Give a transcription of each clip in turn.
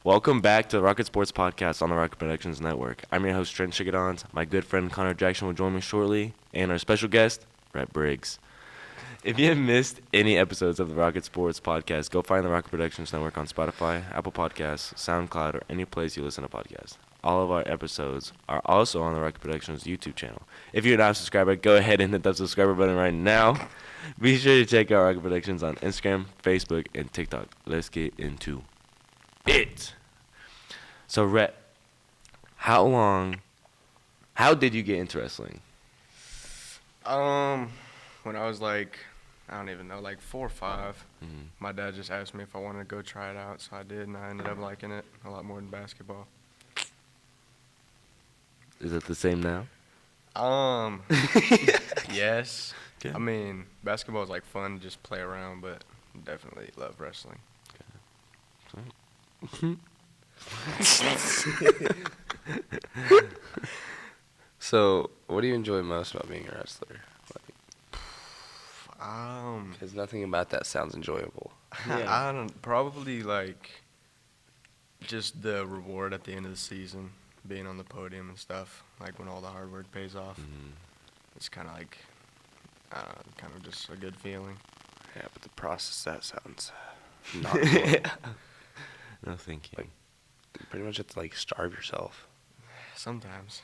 Welcome back to the Rocket Sports Podcast on the Rocket Productions Network. I'm your host, Trent Shigadons. My good friend Connor Jackson will join me shortly, and our special guest, Brett Briggs. If you have missed any episodes of the Rocket Sports Podcast, go find the Rocket Productions Network on Spotify, Apple Podcasts, SoundCloud, or any place you listen to podcasts. All of our episodes are also on the Rocket Productions YouTube channel. If you're not a subscriber, go ahead and hit that subscriber button right now. Be sure to check out Rocket Productions on Instagram, Facebook, and TikTok. Let's get into it. So, Rhett, how did you get into wrestling? When I was like, I don't even know, like 4 or 5, Mm-hmm. my dad just asked me if I wanted to go try it out, so I did, and I ended up liking it a lot more than basketball. Is it the same now? Yes. Okay. I mean, basketball is like fun to just play around, but definitely love wrestling. So, what do you enjoy most about being a wrestler? Um, Because nothing about that sounds enjoyable. Yeah. I don't probably like just the reward at the end of the season, being on the podium and stuff. Like when all the hard work pays off, Mm-hmm. it's kind of like, kind of just a good feeling. Yeah, but the process, that sounds not enjoyable. No, thank you. Like- You pretty much have to, like, starve yourself Sometimes.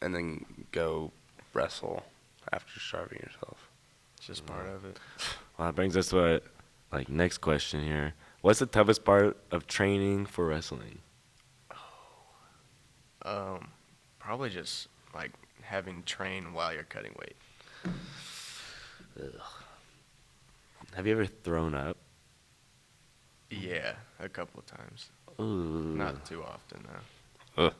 and then go wrestle after starving yourself. It's just part of it. Well, that brings us to our next question here. What's the toughest part of training for wrestling? Probably just like having to train while you're cutting weight. Have you ever thrown up? Yeah, a couple of times. Ooh. Not too often though.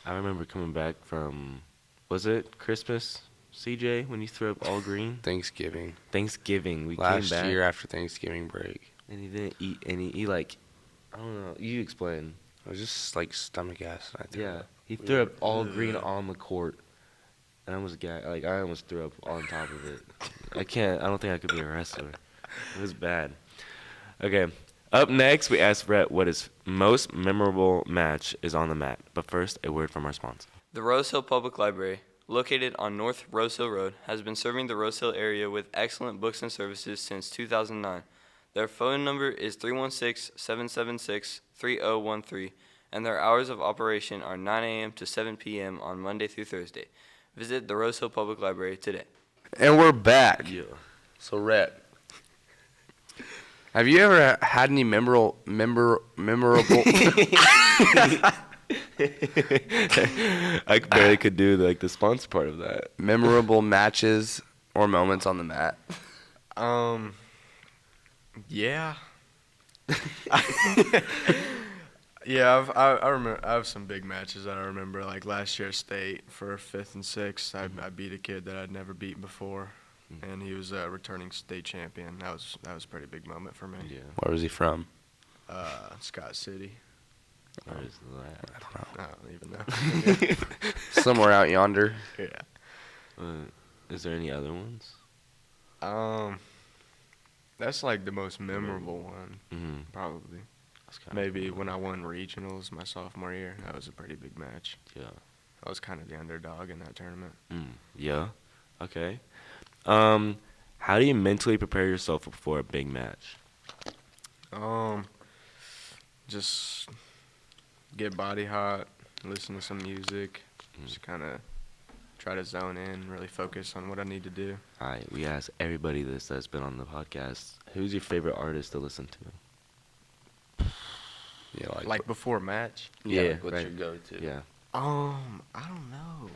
I remember coming back from, was it Christmas, CJ, when you threw up all green? Thanksgiving. Thanksgiving, we Last came back. year after Thanksgiving break. And he didn't eat any. He I don't know. You explain. It was just, like, stomach acid. I threw Yeah, up. he We threw were- up all green on the court, and I was I almost threw up on top of it. I don't think I could be a wrestler. It was bad. Okay, up next we asked Brett what his most memorable match is on the mat. But first, a word from our sponsor. The Rose Hill Public Library, located on North Rose Hill Road, has been serving the Rose Hill area with excellent books and services since 2009. Their phone number is 316-776-3013, and their hours of operation are 9 a.m. to 7 p.m. on Monday through Thursday. Visit the Rose Hill Public Library today. And we're back. Yeah. So, Rhett, have you ever had any memorable I barely could do the sponsor part of that. memorable matches or moments on the mat? Yeah. Yeah, I remember. I have some big matches that I remember. Like last year, state for 5th and 6th, I beat a kid that I'd never beat before, and he was a returning state champion. That was a pretty big moment for me. Yeah. Where was he from? Scott City. Where is that? I don't know. I don't even know. Somewhere out yonder. Yeah. Is there any other ones? That's like the most memorable one, Mm-hmm. probably. Maybe when I won regionals my sophomore year, that was a pretty big match. Yeah. I was kind of the underdog in that tournament. Yeah. Okay. How do you mentally prepare yourself for a big match? Just get body hot, listen to some music, just kind of try to zone in, really focus on what I need to do. All right. We asked everybody this that's been on the podcast. Who's your favorite artist to listen to? Yeah, Like before match? Yeah, what's right. your go-to? Yeah. I don't know.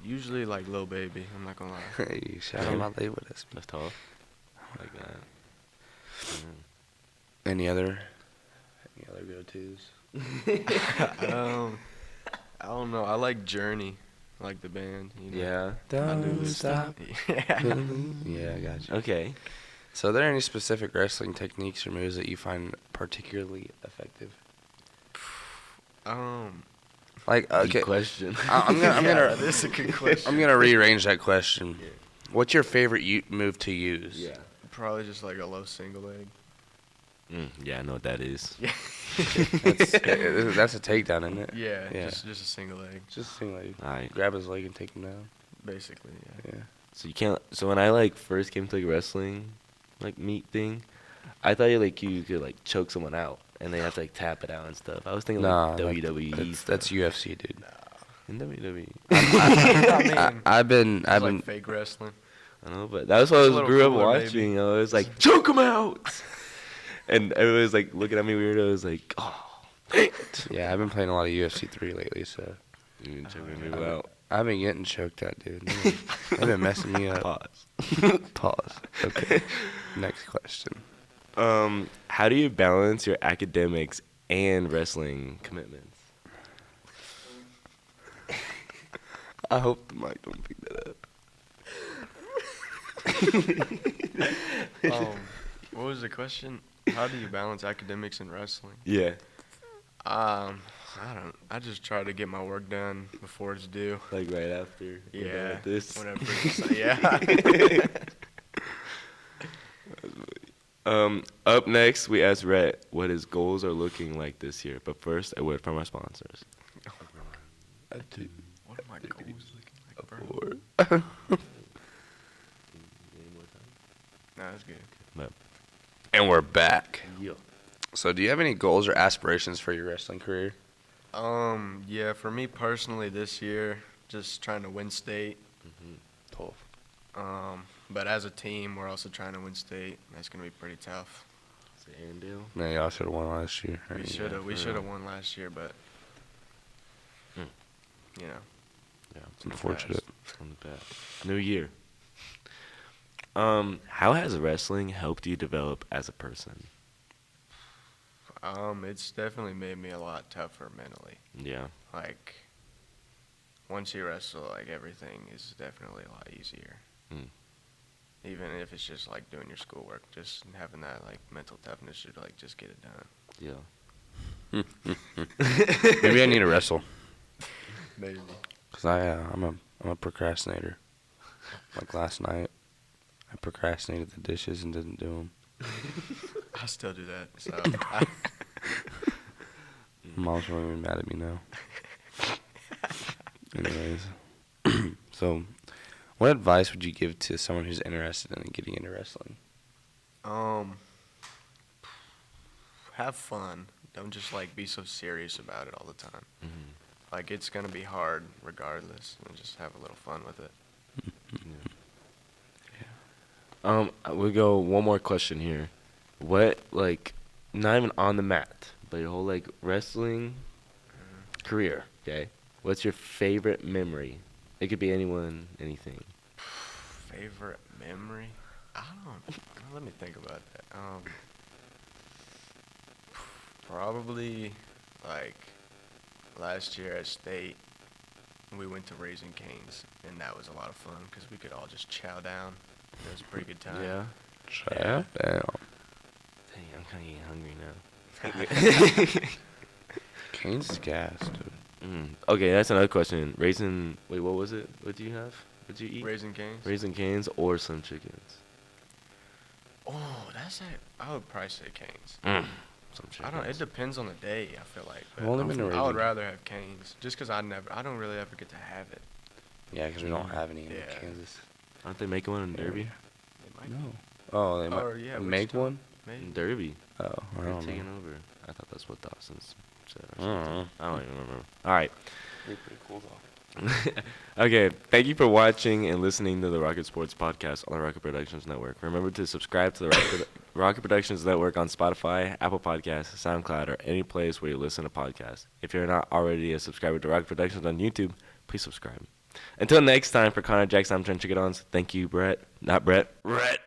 Usually like Lil Baby, I'm not gonna lie. You shout him out there with us. That's tough. Like that. Any other go-tos? I don't know. I like Journey, I like the band. You know? Yeah. I do Don't this stop. Yeah. Yeah, I got you. Okay. So, are there any specific wrestling techniques or moves that you find particularly effective? Like, okay, Good question. I'm gonna This is a good question. I'm gonna rearrange that question. What's your favorite move to use? Yeah. Probably just like a low single leg. Yeah, I know what that is. Yeah. That's a takedown, isn't it? Yeah, Yeah. just a single leg, Just seem like All right. grab his leg and take him down. basically. Yeah. Yeah. So you can't. So when I like first came to like wrestling, like meet thing, I thought you could like choke someone out and they have to like tap it out and stuff. I was thinking Nah, like WWE. that's UFC, dude. in WWE. I mean, I've been it's like fake wrestling. I know, but that was what I It's a was little grew up cooler, maybe. watching. I was like, choke him out, and everybody was like looking at me weird. I was like, oh, dang it. Yeah, I've been playing a lot of UFC 3 lately, so You been choking people out. I've been getting choked out, dude. They've been messing me up. Pause. Pause. Okay. Next question. How do you balance your academics and wrestling commitments? I hope the mic don't pick that up. What was the question? How do you balance academics and wrestling? Yeah, I don't. I just try to get my work done before it's due. like right after. we're done Yeah. with this. Whenever. Yeah. Up next, we asked Rhett what his goals are looking like this year. But first, a word from our sponsors. What are my goals looking like, bro? No, that's good. And we're back. Yeah. So, do you have any goals or aspirations for your wrestling career? Yeah, for me personally this year, just trying to win state. Tough. But as a team, we're also trying to win state. That's gonna be pretty tough. Is it Arendelle? Man, y'all should have won last year. We should have. We should have won last year, but Hmm. you know. Yeah, It's unfortunate. on the path. New year. How has wrestling helped you develop as a person? It's definitely made me a lot tougher mentally. Yeah. Like, once you wrestle, like, everything is definitely a lot easier. Mm. Even if it's just, like, doing your schoolwork, just having that, like, mental toughness to, like, just get it done. Yeah. Maybe I need to wrestle. Maybe. Cause I'm a procrastinator. Like last night, I procrastinated the dishes and didn't do them. I still do that, so. Mom's really mad at me now. Anyways, so what advice would you give to someone who's interested in getting into wrestling? Have fun. Don't just, like, be so serious about it all the time. Mhm. Like, it's gonna be hard regardless, and just have a little fun with it. We'll go one more question here. What, like, not even on the mat, but your whole, like, wrestling career, okay? What's your favorite memory? It could be anyone, anything. Favorite memory? I don't. Let me think about that. Probably like last year at state, we went to Raising Cane's, and that was a lot of fun because we could all just chow down. It was a pretty good time. Yeah. Damn. Dang, I'm kind of getting hungry now. Cane's is gas, dude. Okay, that's another question. Wait, what was it? What do you have? What do you eat? Raising Cane's. Raising Cane's or Slim Chickens? Oh, that's it. I would probably say Cane's. Slim Chickens. I don't. It depends on the day. I feel like. But I've only been to I would Raising- rather have Cane's just because I don't really ever get to have it. Yeah, because we don't have any in Yeah. Kansas. Aren't they making one in Derby? They might No. Oh, they might Or, yeah, make Wichita. one? Maybe. In Derby. Oh, I They're don't taking know. over. I thought that's what Dawson's said. I Or don't something. know. I don't even remember. All right. Pretty cool though. Okay, thank you for watching and listening to the Rocket Sports Podcast on the Rocket Productions Network. Remember to subscribe to the Rocket Productions Network on Spotify, Apple Podcasts, SoundCloud, or any place where you listen to podcasts. If you're not already a subscriber to Rocket Productions on YouTube, please subscribe. Until next time, for Connor Jackson, I'm Trent Chickadons. Thank you, Brett. Not Brett. Rhett.